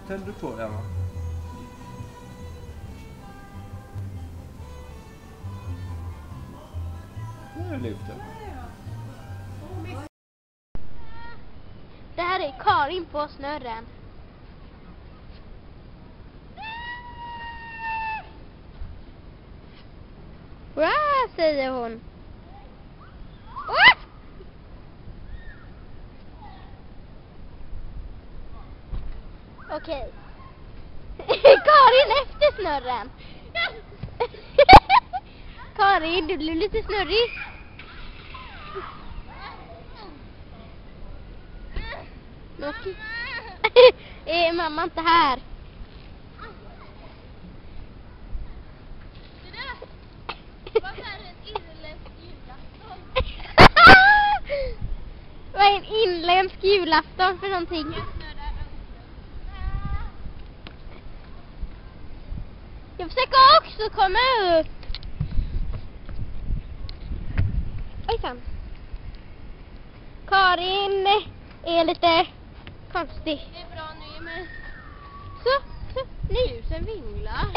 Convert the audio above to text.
tänder du på det, Emma? Nu lyfter. Det här är Karin på snurren. Wow, säger hon. Okej. Karin efter snurren. Karin, du blev lite snurrig. Är mamma inte här? Vad är en inländsk julafton? Vad är en inländsk julafton för någonting? Jag försöker också komma upp. Ojsan. Karin är lite konstig. Det är bra nu, men Så, nu. ljusen vinglar.